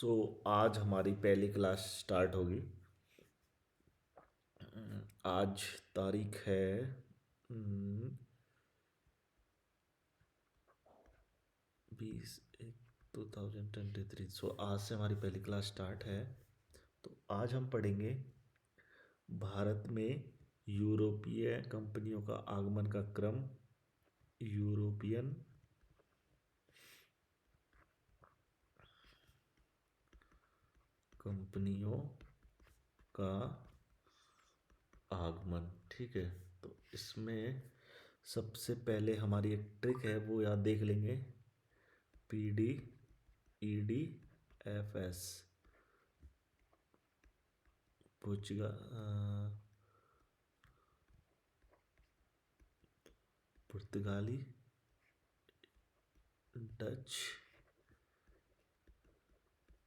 सो आज हमारी पहली क्लास स्टार्ट होगी। आज तारीख है 20/1/2023। सो आज से हमारी पहली क्लास स्टार्ट है। तो आज हम पढ़ेंगे भारत में यूरोपीय कंपनियों का आगमन का क्रम, यूरोपियन कंपनियों का आगमन। ठीक है, तो इसमें सबसे पहले हमारी एक ट्रिक है वो याद देख लेंगे। PDEDFS पुर्तगाली, डच,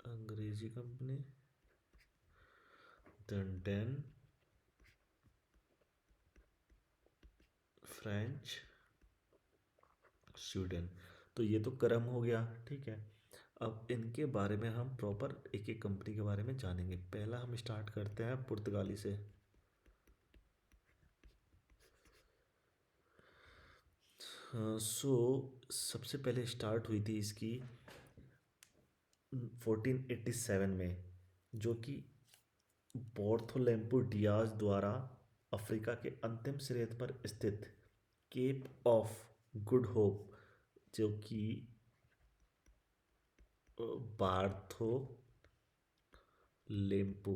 अंग्रेजी कंपनी, देन फ्रेंच, स्वीडन। तो ये तो क्रम हो गया। ठीक है, अब इनके बारे में हम प्रॉपर एक एक कंपनी के बारे में जानेंगे। पहला हम स्टार्ट करते हैं पुर्तगाली से। सो सबसे पहले स्टार्ट हुई थी इसकी 1487 में, जो कि बोर्थोलेम्पो डियाज द्वारा अफ्रीका के अंतिम सिरे पर स्थित केप ऑफ गुड होप, जो कि बार्थो लेम्पो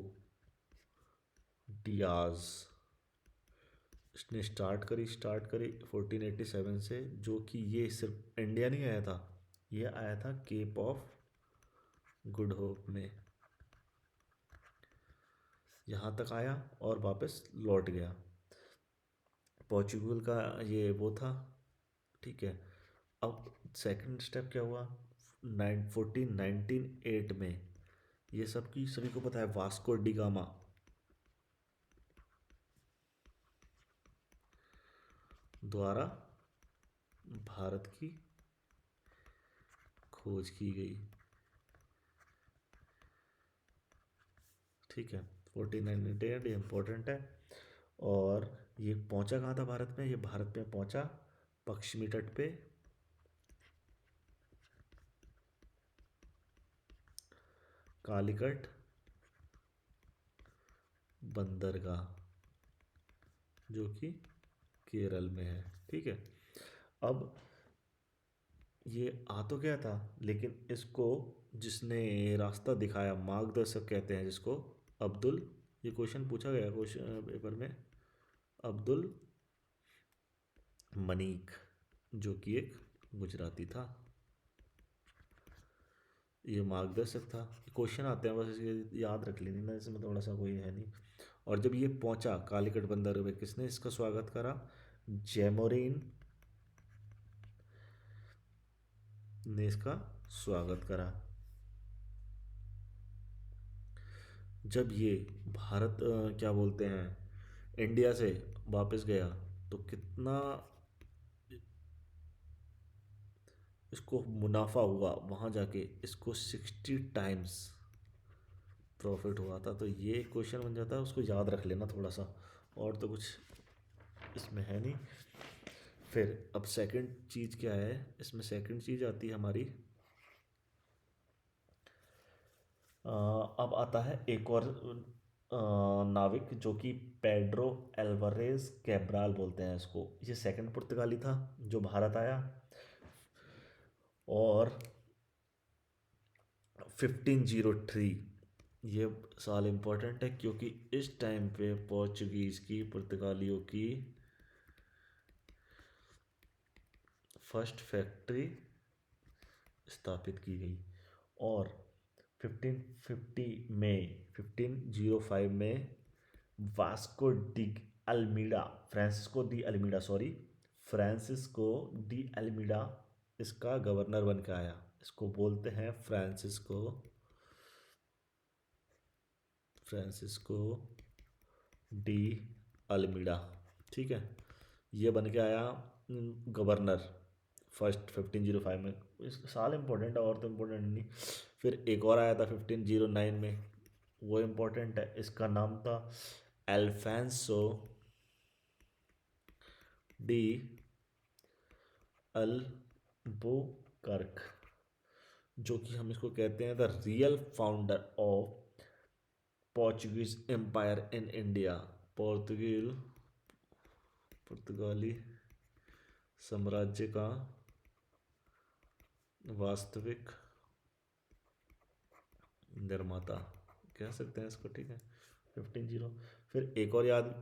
डियाज इसने स्टार्ट करी 1487 से, जो कि ये सिर्फ इंडिया नहीं आया था, ये आया था केप ऑफ गुड होप में। यहाँ तक आया और वापस लौट गया। पोर्चुगल का ये वो था। ठीक है, अब सेकंड स्टेप क्या हुआ? 1908 में, ये सभी को पता है, वास्को डी गामा द्वारा भारत की खोज की गई। ठीक है, 1498 ये इम्पोर्टेंट है। और ये पहुंचा कहाँ था भारत में? ये भारत में पहुंचा पश्चिमी तट पे कालीकट बंदरगाह, जो कि केरल में है। ठीक है, अब ये आ तो गया था, लेकिन इसको जिसने रास्ता दिखाया, मार्गदर्शक कहते हैं जिसको, अब्दुल, ये क्वेश्चन पूछा गया क्वेश्चन पेपर में, अब्दुल मनीक, जो कि एक गुजराती था। ये मार्गदर्शक था। क्वेश्चन आते हैं, बस ये याद रख लेनी ना, इसमें थोड़ा सा कोई है नहीं। और जब ये पहुंचा कालीकट बंदर में, किसने इसका स्वागत करा? जैमोरिन ने इसका स्वागत करा। जब ये भारत क्या बोलते हैं, इंडिया से वापस गया, तो कितना इसको मुनाफा हुआ वहाँ जाके, इसको 60 टाइम्स प्रॉफिट हुआ था। तो ये क्वेश्चन बन जाता है, उसको याद रख लेना थोड़ा सा, और तो कुछ इसमें है नहीं। फिर अब सेकंड चीज़ क्या है इसमें? सेकंड चीज़ आती है हमारी, अब आता है एक और नाविक, जो कि पेड्रो एल्वारेज कैब्राल बोलते हैं इसको। ये सेकंड पुर्तगाली था जो भारत आया। और 1503, ये साल इम्पोर्टेंट है, क्योंकि इस टाइम पे पोर्चुगीज़ की, पुर्तगालियों की फर्स्ट फैक्ट्री स्थापित की गई। और 1505 में Vasco de Almeida, Francisco de Almeida इसका गवर्नर बन के आया। इसको बोलते हैं फ्रांसिस्को डी अल्मीडा। ठीक है, ये बन के आया गवर्नर फर्स्ट 1505 में। इसका साल इम्पोर्टेंट है, और तो इम्पोर्टेंट नहीं। फिर एक और आया था 1509 में, वो इम्पोर्टेंट है, इसका नाम था अल्फांसो डी अल्बुकर्क, जो कि हम इसको कहते हैं the real founder of Portuguese empire in India. Portuguese पुर्तगाली साम्राज्य का वास्तविक निर्माता कह सकते हैं इसको, ठीक है। 15 फिर एक और याद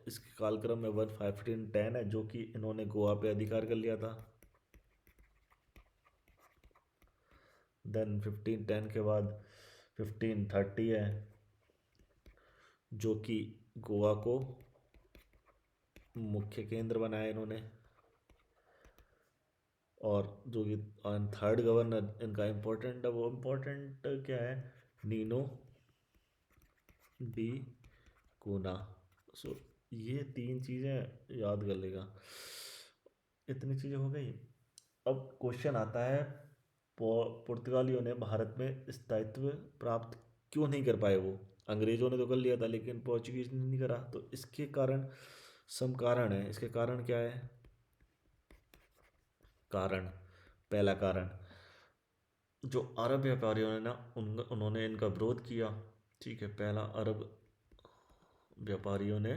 इसके कालक्रम में 1510 है, जो कि इन्होंने गोवा पे अधिकार कर लिया था। देन 1510 के बाद 1530 है, जो कि गोवा को मुख्य केंद्र बनाया इन्होंने। और जो कि थर्ड गवर्नर इनका इम्पोर्टेंट है, वो इम्पोर्टेंट क्या है, नीनो डी कोना। सो ये तीन चीज़ें याद कर लेगा। इतनी चीज़ें हो गई। अब क्वेश्चन आता है, पुर्तगालियों ने भारत में स्थायित्व प्राप्त क्यों नहीं कर पाए? वो अंग्रेजों ने तो कर लिया था, लेकिन पोर्चुगीज ने नहीं करा। तो इसके कारण सम कारण है। इसके कारण क्या है? कारण, पहला कारण, जो अरब व्यापारियों ने ना उन्होंने इनका विरोध किया। ठीक है, पहला, अरब व्यापारियों ने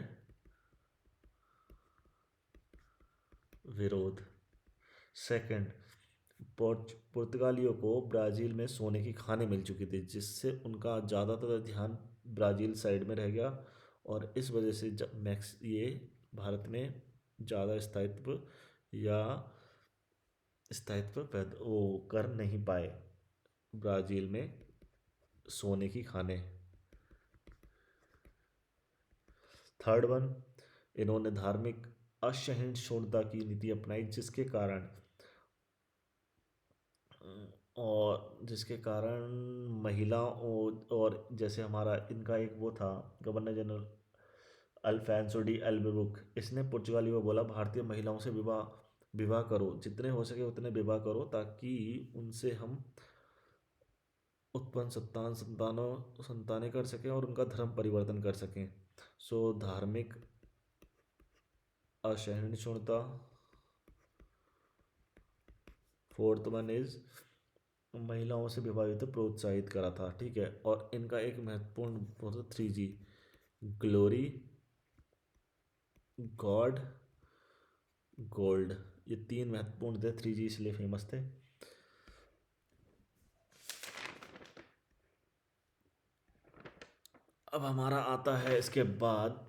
विरोध। सेकंड, पुर्तगालियों को ब्राज़ील में सोने की खानें मिल चुकी थी, जिससे उनका ज़्यादातर ध्यान ब्राज़ील साइड में रह गया, और इस वजह से मैक्स ये भारत में ज़्यादा या स्थायित्व पैदा वो कर नहीं पाए, ब्राज़ील में सोने की खानें। थर्ड वन, इन्होंने धार्मिक असहिष्णुता की नीति अपनाई, जिसके कारण जिसके कारण महिलाओं और जैसे हमारा इनका एक वो था governor general Alfonso de Albuquerque, इसने पुर्तगाली में बोला भारतीय महिलाओं से विवाह विवाह करो, जितने हो सके उतने विवाह करो, ताकि उनसे हम उत्पन्न संतानें कर सकें और उनका धर्म परिवर्तन कर सकें। सो धार्मिक असहिष्णुता। फोर्थ वन इज महिलाओं से विवाह तो प्रोत्साहित करा था, ठीक है। और इनका एक महत्वपूर्ण वो था 3G, ग्लोरी, गॉड, गोल्ड। ये तीन महत्वपूर्ण थे, 3G इसलिए फेमस थे। अब हमारा आता है इसके बाद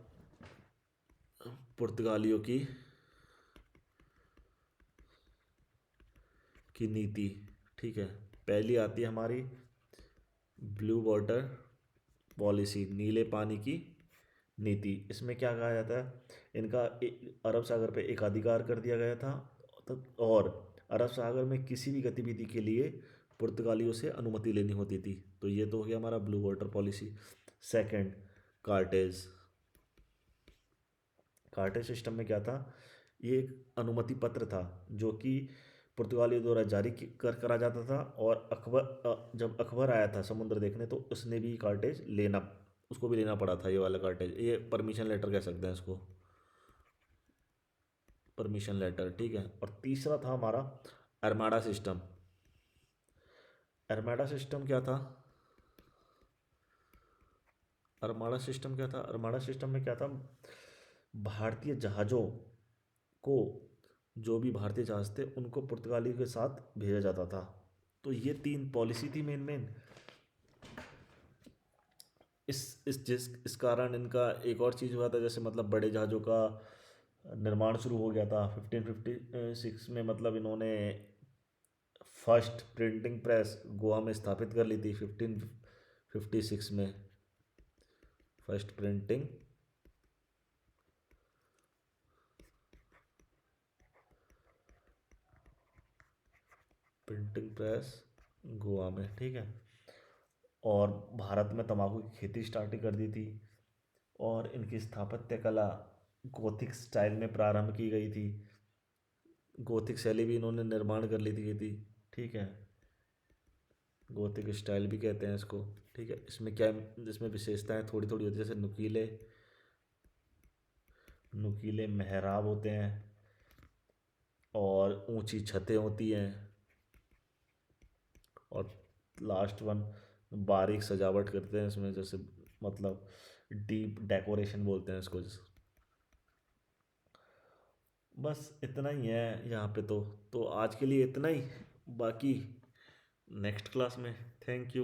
पुर्तगालियों की नीति, ठीक है। पहली आती है हमारी ब्लू वाटर पॉलिसी, नीले पानी की नीति। इसमें क्या कहा जाता है, इनका अरब सागर पे एकाधिकार कर दिया गया था, और अरब सागर में किसी भी गतिविधि के लिए पुर्तगालियों से अनुमति लेनी होती थी। तो ये तो हो गया हमारा blue water policy. Second, cartaz. Cartaz system में क्या था, ये एक अनुमति पत्र था, जो कि पुर्तगालियों द्वारा जारी करा जाता था। और जब अकबर आया था समुद्र देखने, तो उसने भी कार्टेज लेना उसको भी लेना पड़ा था, ये वाला कार्टेज, ये परमिशन लेटर कह सकते हैं इसको, परमिशन लेटर, ठीक है। और तीसरा था हमारा अरमाडा सिस्टम। अरमाडा सिस्टम क्या था? अरमाडा सिस्टम क्या था? अरमाडा सिस्टम में क्या था, भारतीय जहाज़ों को, जो भी भारतीय जहाज़ थे उनको पुर्तगाली के साथ भेजा जाता था। तो ये तीन पॉलिसी थी मेन मेन। इस कारण इनका एक और चीज़ हुआ था, जैसे मतलब बड़े जहाज़ों का निर्माण शुरू हो गया था 1556 में। मतलब इन्होंने फर्स्ट प्रिंटिंग प्रेस गोवा में स्थापित कर ली थी 1556 में। फर्स्ट प्रिंटिंग प्रेस गोवा में, ठीक है। और भारत में तंबाकू की खेती स्टार्ट कर दी थी। और इनकी स्थापत्य कला गोथिक स्टाइल में प्रारंभ की गई थी। गोथिक शैली भी इन्होंने निर्माण कर ली थी, ठीक है। गोथिक स्टाइल भी कहते हैं इसको। ठीक है, इसमें क्या, इसमें विशेषताएं थोड़ी थोड़ी होती है, जैसे नुकीले नुकीले मेहराब होते हैं और ऊंची छतें होती हैं, और लास्ट वन, बारीक सजावट करते हैं इसमें, जैसे मतलब डीप डेकोरेशन बोलते हैं इसको जैसे। बस इतना ही है यहाँ पे तो आज के लिए इतना ही। बाकी नेक्स्ट क्लास में। Thank you.